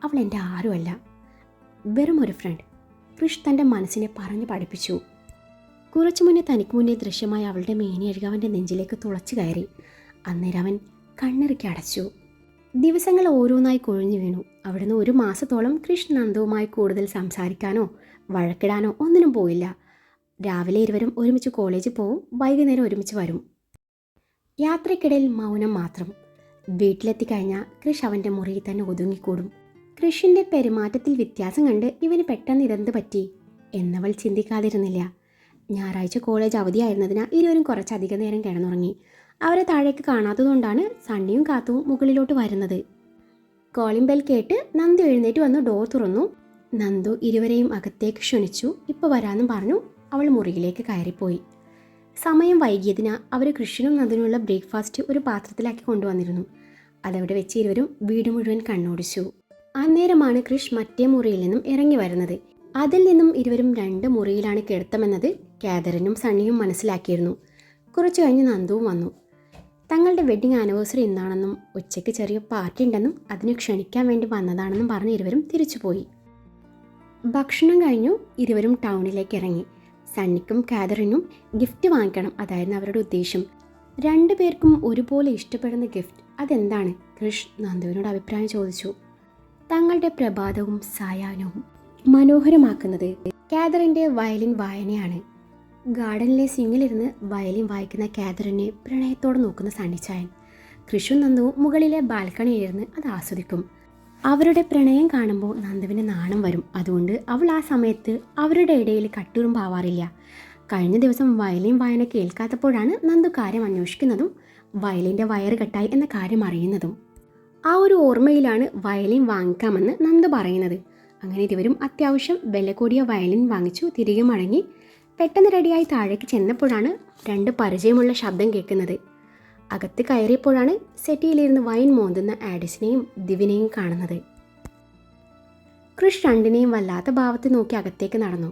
അവൾ എൻ്റെ ആരുമല്ല, വെറും ഒരു ഫ്രണ്ട്. കൃഷ് തൻ്റെ മനസ്സിനെ പറഞ്ഞു പഠിപ്പിച്ചു. കുറച്ചു മുന്നേ തനിക്ക് മുന്നേ ദൃശ്യമായി അവളുടെ മേനിയഴുക അവൻ്റെ നെഞ്ചിലേക്ക് തുളച്ചു കയറി. അന്നേരം അവൻ കണ്ണിറുക്കി അടച്ചു. ദിവസങ്ങൾ ഓരോന്നായി കൊഴിഞ്ഞു വീണു. അവിടുന്ന് ഒരു മാസത്തോളം കൃഷ് നന്ദുവുമായി കൂടുതൽ സംസാരിക്കാനോ വഴക്കിടാനോ ഒന്നിനും പോയില്ല. രാവിലെ ഇരുവരും ഒരുമിച്ച് കോളേജിൽ പോവും, വൈകുന്നേരം ഒരുമിച്ച് വരും. യാത്രയ്ക്കിടയിൽ മൗനം മാത്രം. വീട്ടിലെത്തിക്കഴിഞ്ഞാൽ കൃഷ് അവൻ്റെ മുറിയിൽ തന്നെ ഒതുങ്ങിക്കൂടും. കൃഷിൻ്റെ പെരുമാറ്റത്തിൽ വ്യത്യാസം കണ്ട് ഇവന് പെട്ടെന്ന് ഇതെന്ത് പറ്റി എന്നവൾ ചിന്തിക്കാതിരുന്നില്ല. ഞായറാഴ്ച കോളേജ് അവധിയായിരുന്നതിനാൽ ഇരുവരും കുറച്ചധികം നേരം കിടന്നുറങ്ങി. അവരെ താഴേക്ക് കാണാത്തതുകൊണ്ടാണ് സണ്ണിയും കാത്തുവും മുകളിലോട്ട് വരുന്നത്. കോളിംഗ് ബെൽ കേട്ട് നന്ദു എഴുന്നേറ്റ് വന്ന് ഡോർ തുറന്നു. നന്ദു ഇരുവരെയും അകത്തേക്ക് ക്ഷണിച്ചു. ഇപ്പോൾ വരാമെന്നും പറഞ്ഞു അവൾ മുറിയിലേക്ക് കയറിപ്പോയി. സമയം വൈകിയതിനാൽ അവർ കൃഷിനും നന്ദിനുള്ള ബ്രേക്ക്ഫാസ്റ്റ് ഒരു പാത്രത്തിലാക്കി കൊണ്ടുവന്നിരുന്നു. അതവിടെ വെച്ച് ഇരുവരും വീട് മുഴുവൻ കണ്ണോടിച്ചു. അന്നേരമാണ് കൃഷ് മറ്റേ മുറിയിൽ നിന്നും ഇറങ്ങി വരുന്നത്. അതിൽ നിന്നും ഇരുവരും 2 മുറിയിലാണ് കിടത്തമെന്നത് കാതറിനും സണ്ണിയും മനസ്സിലാക്കിയിരുന്നു. കുറച്ചു കഴിഞ്ഞ് നന്ദുവും വന്നു. തങ്ങളുടെ വെഡ്ഡിങ് ആനിവേഴ്സറി ഇന്നാണെന്നും ഉച്ചയ്ക്ക് ചെറിയ പാർട്ടി ഉണ്ടെന്നും അതിന് ക്ഷണിക്കാൻ വേണ്ടി വന്നതാണെന്നും പറഞ്ഞ് ഇരുവരും തിരിച്ചുപോയി. ഭക്ഷണം കഴിഞ്ഞു ഇരുവരും ടൗണിലേക്ക് ഇറങ്ങി. സണ്ണിക്കും കാതറിനും ഗിഫ്റ്റ് വാങ്ങിക്കണം, അതായിരുന്നു അവരുടെ ഉദ്ദേശം. 2 പേർക്കും ഒരുപോലെ ഇഷ്ടപ്പെടുന്ന ഗിഫ്റ്റ് അതെന്താണ്? കൃഷ് നന്ദുവിനോട് അഭിപ്രായം ചോദിച്ചു. തങ്ങളുടെ പ്രഭാതവും സായാഹ്നവും മനോഹരമാക്കുന്നത് കാതറിൻ്റെ വയലിൻ വായനയാണ്. ഗാർഡനിലെ സ്വിങ്ങിലിരുന്ന് വയലിൻ വായിക്കുന്ന കാതറിനെ പ്രണയത്തോടെ നോക്കുന്ന സണ്ണിച്ചായൻ. കൃഷും നന്ദുവും മുകളിലെ ബാൽക്കണിയിലിരുന്ന് അത് ആസ്വദിക്കും. അവരുടെ പ്രണയം കാണുമ്പോൾ നന്ദുവിന് നാണം വരും. അതുകൊണ്ട് അവൾ ആ സമയത്ത് അവരുടെ ഇടയിൽ കട്ടുറുമ്പാവാറില്ല. കഴിഞ്ഞ ദിവസം വയലിൻ വായന കേൾക്കാത്തപ്പോഴാണ് നന്ദു കാര്യം അന്വേഷിക്കുന്നതും വയലിൻ്റെ വയറ് കെട്ടായി എന്ന കാര്യം അറിയുന്നതും. ആ ഒരു ഓർമ്മയിലാണ് വയലിൻ വാങ്ങിക്കാമെന്ന് നന്ദു പറയുന്നത്. അങ്ങനെ ഇരുവരും അത്യാവശ്യം വില കൂടിയ വയലിൻ വാങ്ങിച്ചു തിരികെ മടങ്ങി. പെട്ടെന്ന് റെഡിയായി താഴേക്ക് ചെന്നപ്പോഴാണ് 2 പരിചയമുള്ള ശബ്ദം കേൾക്കുന്നത്. അകത്ത് കയറിയപ്പോഴാണ് സെറ്റിയിലിരുന്ന് വൈൻ മോന്തുന്ന ആഡിസിനെയും ദിവ്യനെയും കാണുന്നത്. കൃഷ് 2നെയും വല്ലാത്ത ഭാവത്തിൽ നോക്കി അകത്തേക്ക് നടന്നു.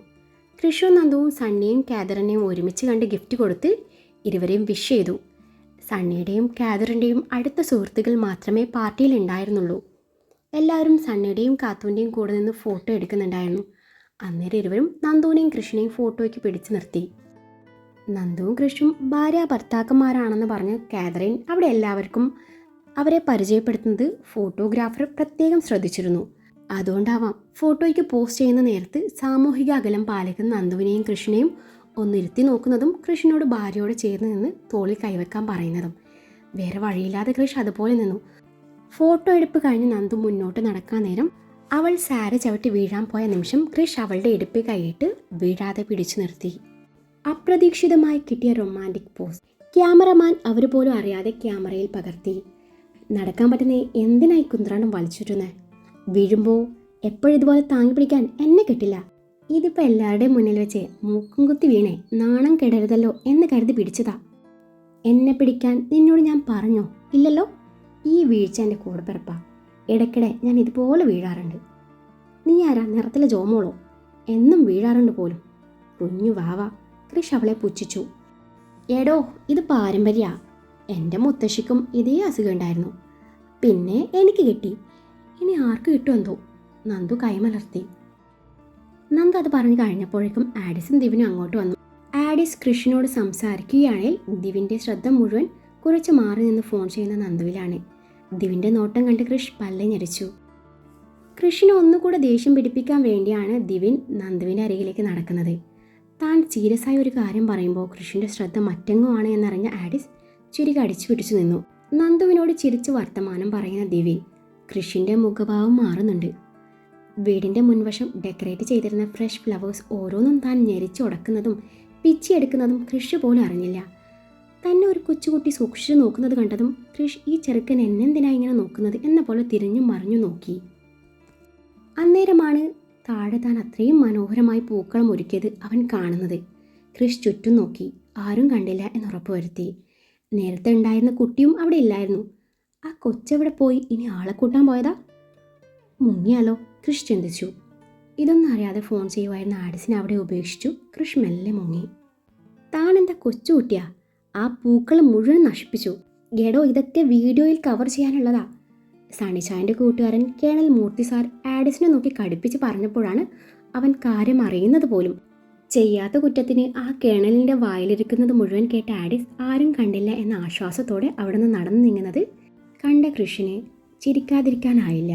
കൃഷും നന്ദുവും സണ്ണിയും കാതറിനെയും ഒരുമിച്ച് കണ്ട് ഗിഫ്റ്റ് കൊടുത്ത് ഇരുവരെയും വിഷ് ചെയ്തു. സണ്ണിയുടെയും കാതറിൻ്റെയും അടുത്ത സുഹൃത്തുക്കൾ മാത്രമേ പാർട്ടിയിൽ ഉണ്ടായിരുന്നുള്ളൂ. എല്ലാവരും സണ്ണിയുടെയും കാത്തുവിൻ്റെയും കൂടെ നിന്ന് ഫോട്ടോ എടുക്കുന്നുണ്ടായിരുന്നു. അന്നേരം ഇരുവരും നന്ദുവിനെയും കൃഷ്ണനെയും ഫോട്ടോയ്ക്ക് പിടിച്ചു നിർത്തി. നന്ദുവും കൃഷും ഭാര്യ ഭർത്താക്കന്മാരാണെന്ന് പറഞ്ഞ് കാതറിൻ അവിടെ എല്ലാവർക്കും അവരെ പരിചയപ്പെടുത്തുന്നത് ഫോട്ടോഗ്രാഫർ പ്രത്യേകം ശ്രദ്ധിച്ചിരുന്നു. അതുകൊണ്ടാവാം ഫോട്ടോയ്ക്ക് പോസ്റ്റ് ചെയ്യുന്ന നേരത്ത് സാമൂഹിക അകലം പാലിക്കുന്ന നന്ദുവിനെയും കൃഷ്ണനെയും ഒന്നിരുത്തി നോക്കുന്നതും കൃഷ്ണനോട് ഭാര്യയോട് ചേർന്ന് നിന്ന് തോളിൽ കൈവെക്കാൻ പറയുന്നതും. വേറെ വഴിയില്ലാതെ കൃഷ് അതുപോലെ നിന്നു. ഫോട്ടോ എടുപ്പ് കഴിഞ്ഞ് നന്ദു മുന്നോട്ട് നടക്കാൻ നേരം അവൾ സാരി ചവിട്ടി വീഴാൻ പോയ നിമിഷം കൃഷ് അവളുടെ ഇടുപ്പിൽ കൈയിട്ട് വീഴാതെ പിടിച്ചു നിർത്തി. അപ്രതീക്ഷിതമായി കിട്ടിയ റൊമാൻറ്റിക് പോസ് ക്യാമറമാൻ അവർ പോലും അറിയാതെ ക്യാമറയിൽ പകർത്തി. നടക്കാൻ പറ്റുന്ന എന്തിനായി കുന്ത്രാണ്ടം വലിച്ചിരുന്നേ? വീഴുമ്പോൾ എപ്പോഴിതുപോലെ താങ്ങി പിടിക്കാൻ എന്നെ കിട്ടില്ല. ഇതിപ്പോൾ എല്ലാവരുടെയും മുന്നിൽ വെച്ച് മൂക്കും കുത്തി വീണേ നാണം കെടരുതല്ലോ എന്ന് കരുതി പിടിച്ചതാ. എന്നെ പിടിക്കാൻ നിന്നോട് ഞാൻ പറഞ്ഞോ? ഇല്ലല്ലോ. ഈ വീഴ്ച എൻ്റെ കൂടെ പിറപ്പാ. ഇടയ്ക്കിടെ ഞാൻ ഇതുപോലെ വീഴാറുണ്ട്. നീ ആരാ, നിറത്തിലെ ജോമോളോ? എന്നും വീഴാറുണ്ട് പോലും. കുഞ്ഞു വാവ. കൃഷ് അവളെ പുച്ഛിച്ചു. എടോ, ഇത് പാരമ്പര്യ. എൻ്റെ മുത്തശ്ശിക്കും ഇതേ അസുഖം ഉണ്ടായിരുന്നു. പിന്നെ എനിക്ക് കിട്ടി. ഇനി ആർക്ക് കിട്ടുമെന്തോ? നന്ദു കൈമലർത്തി. നന്ദു അത് പറഞ്ഞു കഴിഞ്ഞപ്പോഴേക്കും ആഡിസും ദിവനും അങ്ങോട്ട് വന്നു. ആഡിസ് കൃഷിനോട് സംസാരിക്കുകയാണെങ്കിൽ ദിവിൻ്റെ ശ്രദ്ധ മുഴുവൻ കുറച്ച് മാറി നിന്ന് ഫോൺ ചെയ്യുന്ന നന്ദുവിലാണ്. ദിവിൻ്റെ നോട്ടം കണ്ട് കൃഷ് പല്ല് ഞെരിച്ചു. കൃഷിനെ ഒന്നുകൂടെ ദേഷ്യം പിടിപ്പിക്കാൻ വേണ്ടിയാണ് ദിവ്യൻ നന്ദുവിൻ്റെ അരികിലേക്ക് നടക്കുന്നത്. താൻ സീരിയസ് ആയ ഒരു കാര്യം പറയുമ്പോൾ കൃഷിൻ്റെ ശ്രദ്ധ മറ്റെങ്ങോ ആണ് എന്നറിഞ്ഞ ആഡിസ് ചിരി കടിച്ചു പിടിച്ചു നിന്നു. നന്ദുവിനോട് ചിരിച്ച് വർത്തമാനം പറയുന്ന ദിവ്യൻ കൃഷിൻ്റെ മുഖഭാവം മാറുന്നുണ്ട്. വീടിൻ്റെ മുൻവശം ഡെക്കറേറ്റ് ചെയ്തിരുന്ന ഫ്രഷ് ഫ്ലവേഴ്സ് ഓരോന്നും താൻ ഞെരിച്ചുടക്കുന്നതും പിച്ചിയെടുക്കുന്നതും കൃഷി പോലും അറിഞ്ഞില്ല. തന്നെ ഒരു കൊച്ചുകുട്ടി സൂക്ഷിച്ചു നോക്കുന്നത് കണ്ടതും കൃഷ് ഈ ചെറുക്കൻ എന്നെന്തിനാ ഇങ്ങനെ നോക്കുന്നത് എന്ന പോലെ തിരിഞ്ഞും മറിഞ്ഞു നോക്കി. അന്നേരമാണ് താഴെ താൻ അത്രയും മനോഹരമായി പൂക്കളം ഒരുക്കിയത് അവൻ കാണുന്നത്. കൃഷ് ചുറ്റും നോക്കി, ആരും കണ്ടില്ല എന്നുറപ്പുവരുത്തി. നേരത്തെ ഉണ്ടായിരുന്ന കുട്ടിയും അവിടെ ഇല്ലായിരുന്നു. ആ കൊച്ചെവിടെ പോയി? ഇനി ആളെ കൂട്ടാൻ പോയതാ? മുങ്ങിയാലോ? കൃഷ് ചിന്തിച്ചു. ഇതൊന്നും അറിയാതെ ഫോൺ ചെയ്യുമായിരുന്ന ആഡിസിനെ അവിടെ ഉപേക്ഷിച്ചു കൃഷ് മെല്ലെ മുങ്ങി. താൻ എന്താ കൊച്ചുകുട്ടിയാ? ആ പൂക്കൾ മുഴുവൻ നശിപ്പിച്ചു. ഗഡോ, ഇതൊക്കെ വീഡിയോയിൽ കവർ ചെയ്യാനുള്ളതാ. സണിച്ചായൻ്റെ കൂട്ടുകാരൻ കേണൽ മൂർത്തി സാർ ആഡിസിനെ നോക്കി കടുപ്പിച്ച് പറഞ്ഞപ്പോഴാണ് അവൻ കാര്യം അറിയുന്നത് പോലും. ചെയ്യാത്ത കുറ്റത്തിന് ആ കേണലിൻ്റെ വായിലിരിക്കുന്നത് മുഴുവൻ കേട്ട ആഡിസ് ആരും കണ്ടില്ല എന്ന ആശ്വാസത്തോടെ അവിടെ നിന്ന് നടന്നു നീങ്ങുന്നത് കണ്ട കൃഷിനെ ചിരിക്കാതിരിക്കാനായില്ല.